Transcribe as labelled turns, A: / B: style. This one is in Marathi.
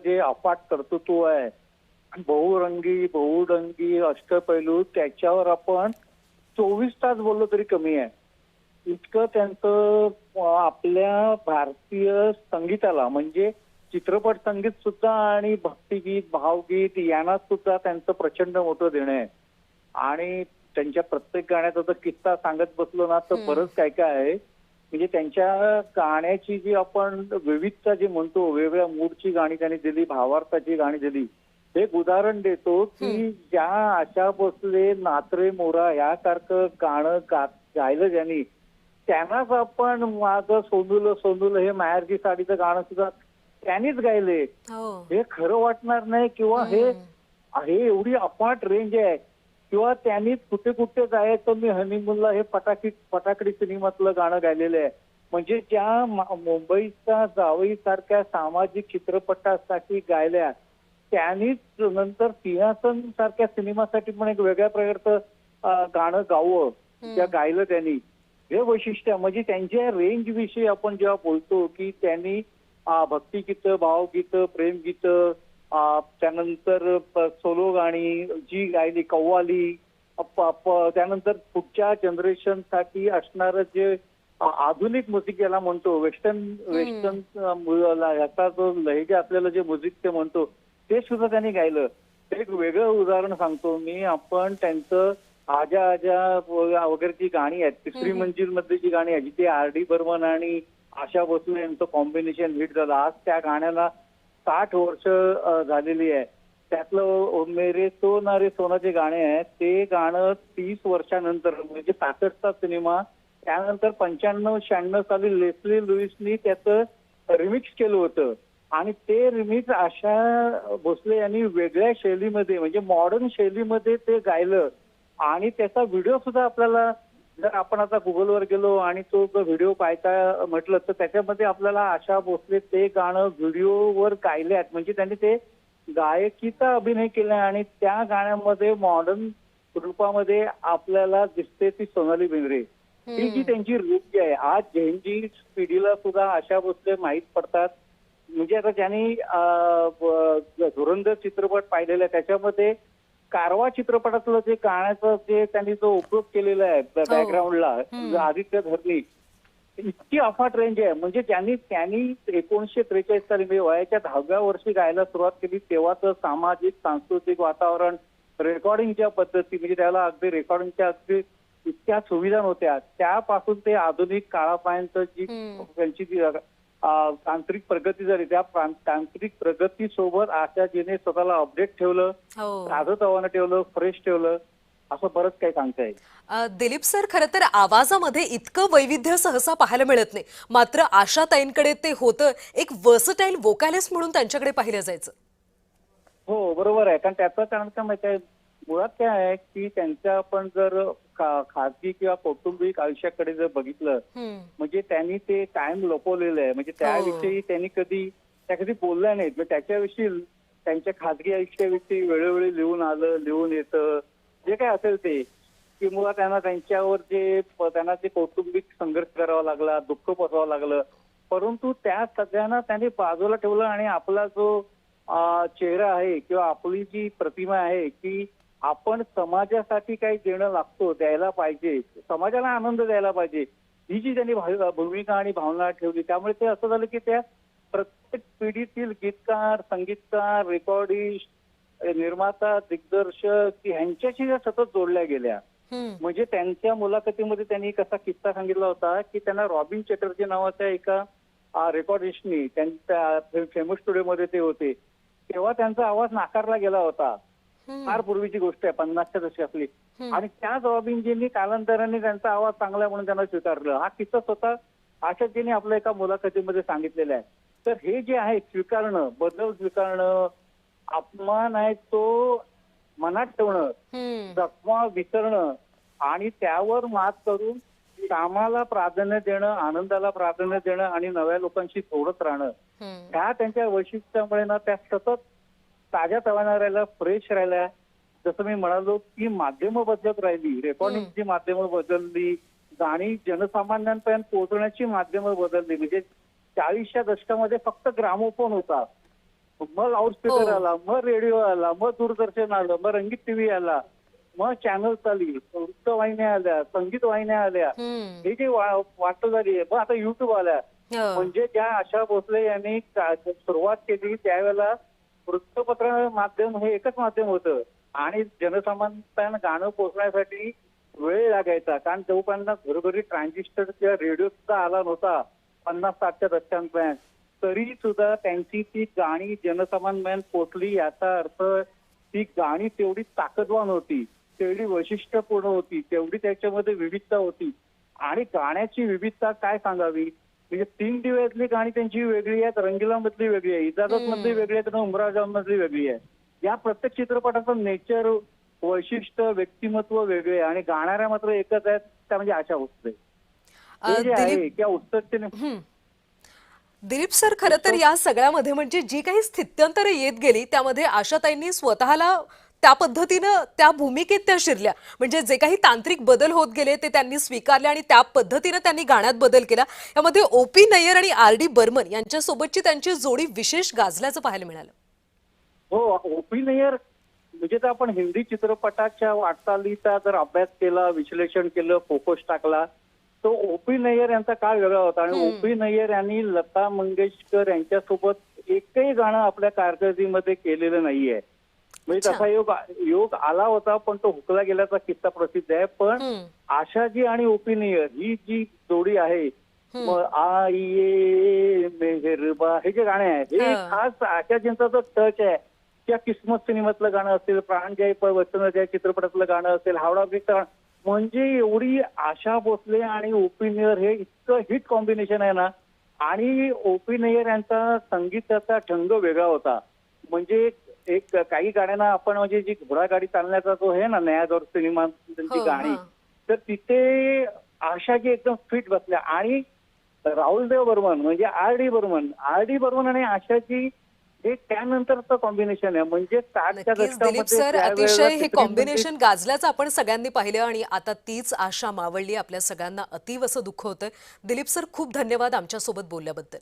A: जे अफाट कर्तृत्व आहे, बहुरंगी बहुडंगी अष्टपैलू, त्याच्यावर आपण 24 तास बोललो तरी कमी आहे. इतकं त्यांचं आपल्या भारतीय संगीताला, म्हणजे चित्रपट संगीत सुद्धा आणि भक्तिगीत भावगीत यांना सुद्धा त्यांचं प्रचंड मोठं देणं आहे. आणि त्यांच्या प्रत्येक गाण्याचा जर किस्सा सांगत बसलो ना तर बरंच काय काय आहे. म्हणजे त्यांच्या गाण्याची जी आपण विविधता जी म्हणतो, वेगवेगळ्या मूडची गाणी त्यांनी दिली, भावार्थाची गाणी दिली. एक उदाहरण देतो की ज्या आशा भोसले नाचरे मोरा यासारखं गाणं गायलं ज्यांनी, त्यांनाच आपण माझं सोनूलं सोनूलं हे माहेरची साडीचं गाणं सुद्धा त्यांनीच गायले. हे खरं वाटणार नाही किंवा हे एवढी अफाट रेंज आहे. किंवा त्यांनी कुठे कुठे जायचं मी हनीमूनला हे फटाकडी सिनेमातलं गाणं गायलेलं आहे. म्हणजे ज्या मुंबईचा जावई सारख्या सामाजिक चित्रपटासाठी गायल्या, त्यांनीच नंतर सिंहासन सारख्या सिनेमासाठी पण एक वेगळ्या प्रकारचं गाणं गावं, त्या गायलं त्यांनी. हे वैशिष्ट्य म्हणजे त्यांच्या रेंज विषयी आपण जेव्हा बोलतो की त्यांनी भक्तिगीतं, भावगीतं, प्रेमगीतं, त्यानंतर सोलो गाणी जी गायली, कव्वाली, त्यानंतर पुढच्या जनरेशन साठी असणारं जे आधुनिक म्युझिक याला म्हणतो, वेस्टर्न याचा जो लहेजा असलेलं जे म्युझिक ते म्हणतो, ते सुद्धा त्यांनी गायलं. एक वेगळं उदाहरण सांगतो मी. आपण त्यांचं आजा आजा वगैरे जी गाणी आहेत, तिसरी मंजिल मधली जी गाणी आहेत, जिथे R.D. बर्मन आणि आशा भोसले यांचं कॉम्बिनेशन हिट झालं, आज त्या गाण्याला 60 वर्ष झालेली आहे. त्यातलं मेरे सोनारे सोना जे गाणे आहे, ते गाणं 30 वर्षानंतर, म्हणजे 65चा सिनेमा, त्यानंतर 95-96 साली लेस्ली लुईसनी त्याचं रिमिक्स केलं होतं. आणि ते रिमिक्स आशा भोसले यांनी वेगळ्या शैलीमध्ये, म्हणजे मॉडर्न शैलीमध्ये ते गायलं. आणि त्याचा व्हिडिओ सुद्धा आपल्याला, जर आपण आता गुगलवर गेलो आणि तो व्हिडिओ पाहायचा म्हटलं तर त्याच्यामध्ये आपल्याला आशा भोसले ते गाणं व्हिडिओवर गायल्यात. म्हणजे त्यांनी ते गायकीचा अभिनय केला आणि त्या गाण्यामध्ये मॉडर्न रूपामध्ये आपल्याला दिसते ती सोनाली बेंद्रे. ही जी त्यांची रेंज आहे, आज झेनजी पिढीला सुद्धा आशा भोसले माहीत पडतात. म्हणजे आता ज्यांनी धुरंधर चित्रपट पाहिलेला आहे, त्याच्यामध्ये कारवा चित्रपटातलं जे गाण्याचं जे त्यांनी जो उपयोग केलेला आहे बॅकग्राऊंडला, आदित्य धरणी, इतकी अफाट रेंज आहे. म्हणजे त्यांनी 1943 साली म्हणजे वयाच्या 10व्या वर्षी गायला सुरुवात केली. तेव्हाचं सामाजिक सांस्कृतिक वातावरण, रेकॉर्डिंगच्या पद्धती, म्हणजे त्याला अगदी रेकॉर्डिंगच्या अगदी इतक्या सुविधा नव्हत्या. त्यापासून ते आधुनिक काळापर्यंत जी त्यांची जी तांत्रिक प्रगती झाली, त्या तांत्रिक प्रगती सोबत आशाजीने स्वतःला अपडेट ठेवलं, ताजंतवानं ठेवलं, फ्रेश ठेवलं, असं बरंच काही सांगता येईल.
B: दिलीप सर, खरं तर आवाजामध्ये इतकं वैविध्य सहसा पाहायला मिळत नाही, मात्र आशाताईंकडे ते होतं. एक वर्सटाईल वोकॅलिस्ट म्हणून त्यांच्याकडे पाहिलं जायचं.
A: हो, बरोबर आहे. कारण त्याचं कारण काय माहिती आहे, मुळात काय आहे की त्यांच्या आपण जर खाजगी किंवा कौटुंबिक आयुष्याकडे जर बघितलं, म्हणजे त्यांनी ते कायम लपवलेलं आहे. म्हणजे त्याविषयी त्यांनी कधी बोलल्या नाहीत. म्हणजे त्याच्याविषयी, त्यांच्या खाजगी आयुष्याविषयी वेळोवेळी लिहून येतं, जे काय असेल ते, की मुळात त्यांच्यावर त्यांना जे कौटुंबिक संघर्ष करावा लागला, दुःख पोसावं लागलं, परंतु त्या सगळ्यांना त्यांनी बाजूला ठेवलं आणि आपला जो चेहरा आहे किंवा आपली जी प्रतिमा आहे की आपण समाजासाठी काही देणं लागतो, द्यायला पाहिजे, समाजाला आनंद द्यायला पाहिजे, ही जी त्यांनी भूमिका आणि भावना ठेवली. त्यामुळे ते असं झालं की त्या प्रत्येक पिढीतील गीतकार, संगीतकार, रेकॉर्डिस्ट, निर्माता, दिग्दर्शक ह्यांच्याशी त्या सतत जोडल्या गेल्या. म्हणजे त्यांच्या मुलाखतीमध्ये त्यांनी कसा किस्सा सांगितला होता की त्यांना रॉबिन चॅटर्जी नावाच्या एका रेकॉर्डिस्टनी, त्यांच्या फेमस स्टुडिओमध्ये ते होते, तेव्हा त्यांचा आवाज नाकारला गेला होता. फार पूर्वीची गोष्ट आहे, 50च्या दशकातली. आणि त्याच रॉबिनजींनी कालांतराने त्यांचा आवाज चांगला म्हणून त्यांना स्वीकारलं. हा किस्सा स्वतः आशाजींनी आपल्या एका मुलाखतीमध्ये सांगितलेला आहे. तर हे जे आहे स्वीकारणं, बदल स्वीकारणं, अपमान आहे तो मनात ठेवणं, जखमा विसरणं आणि त्यावर मात करून कामाला प्राधान्य देणं, आनंदाला प्राधान्य देणं आणि नव्या लोकांशी जोडत राहणं, ह्या त्यांच्या वैशिष्ट्यामुळे ना त्या सतत ताज्या तवाना राहिल्या, फ्रेश राहिल्या. जसं मी म्हणालो की माध्यमं बदलत राहिली, रेकॉर्डिंगची माध्यमं बदलली, गाणी जनसामान्यांपर्यंत पोहोचण्याची माध्यमं बदलली. म्हणजे 40च्या दशकामध्ये फक्त ग्रामोफोन होता, मग लाऊडस्पीकर
B: हो.
A: आला, मग रेडिओ आला, मग दूरदर्शन आलं, मग रंगीत टीव्ही आला, मग चॅनल्स आली, वृत्तवाहिन्या आल्या, संगीत वाहिन्या आल्या.
B: हम्म.
A: ही जी वाट झाली आहे, मग आता युट्यूब आल्या.
B: हो.
A: म्हणजे ज्या आशा भोसले यांनी सुरुवात केली त्यावेळेला वृत्तपत्र माध्यम हे एकच माध्यम होतं आणि जनसामान्यांना गाणं पोहोचण्यासाठी वेळ लागायचा, कारण तेव्हापर्यंत घरोघरी ट्रान्झिस्टर किंवा रेडिओ सुद्धा आला नव्हता 50-60च्या दशकांपर्यंत. तरी सुद्धा त्यांची ती गाणी जनसामान्यांपर्यंत पोहोचली. याचा अर्थ ती गाणी तेवढी ताकदवान होती, तेवढी वैशिष्ट्यपूर्ण होती, तेवढी त्याच्यामध्ये विविधता होती. आणि गाण्याची विविधता काय सांगावी, म्हणजे 3 दिवसातली गाणी त्यांची वेगळी आहेत, रंगीला मधली वेगळी आहे, इजाजत मधली वेगळी आहे, तर उमराव जान मधली वेगळी आहे. या प्रत्येक चित्रपटाचं नेचर, वैशिष्ट्य, व्यक्तिमत्व वेगळे आणि गाणाऱ्या मात्र एकच आहेत, त्या म्हणजे आशा भोसले. हे जे
B: दिलीप
A: आहे त्या उत्सुकतेने
B: दिलीप सर, खरं तर या सगळ्यामध्ये म्हणजे जी काही स्थित्यंतरे येत गेली त्यामध्ये आशाताईंनी स्वतःला त्या पद्धतीनं त्या भूमिकेत त्या शिरल्या. म्हणजे जे काही तांत्रिक बदल होत गेले ते त्यांनी स्वीकारले आणि त्या पद्धतीनं त्यांनी गाण्यात बदल केला. यामध्ये ओ.पी. नय्यर आणि आर.डी. बर्मन यांच्यासोबतची त्यांची जोडी विशेष गाजल्याचं पाहायला मिळालं.
A: हो, ओ.पी. नय्यर म्हणजे तर आपण हिंदी चित्रपटाच्या वाटचालीचा जर अभ्यास केला, विश्लेषण केलं, फोकस टाकला, तो ओ.पी. नय्यर यांचा काळ वेगळा होता. आणि ओ.पी. नय्यर यांनी लता मंगेशकर यांच्यासोबत एकही गाणं आपल्या कारकिर्दीमध्ये केलेलं नाहीये. म्हणजे तसा योग आला होता, पण तो हुकला गेल्याचा किस्सा प्रसिद्ध आहे. पण आशाजी आणि ओ.पी. नय्यर ही जी जोडी आहे, मग आइये मेहरबा, हे जे गाणे आहे हे खास आशाजींचा जो टच आहे, त्या किस्मत सिनेमातलं गाणं असेल, प्राणजय वचनजय चित्रपटातलं गाणं असेल, हावडा ब्रिजचं गाणं, म्हणजे एवढी आशा भोसले आणि ओ.पी. नय्यर हे इतकं हिट कॉम्बिनेशन आहे ना. आणि ओ.पी. नय्यर यांचा संगीताचा ढंग वेगळा होता. म्हणजे एक काही गाण्यांना आपण म्हणजे जी घोडागाडी चालण्याचा जो आहे ना, नयादौर सिनेमा त्यांची गाणी, तर तिथे आशाजी एकदम फिट बसल्या. आणि राहुलदेव बर्मन म्हणजे आर.डी. बर्मन आणि आशाजी हे त्यानंतरचं कॉम्बिनेशन आहे. म्हणजे 60च्या
B: नक्कीच दिलीप
A: दशकामध्ये
B: सर,
A: त्यावेळेला
B: अतिशय हे कॉम्बिनेशन गाजल्याचं आपण सगळ्यांनी पाहिलं आणि आता तीच आशा मावळली. आपल्या सगळ्यांना अतीव असं दुःख होतंय. दिलीप सर, खूप धन्यवाद आमच्यासोबत बोलल्याबद्दल.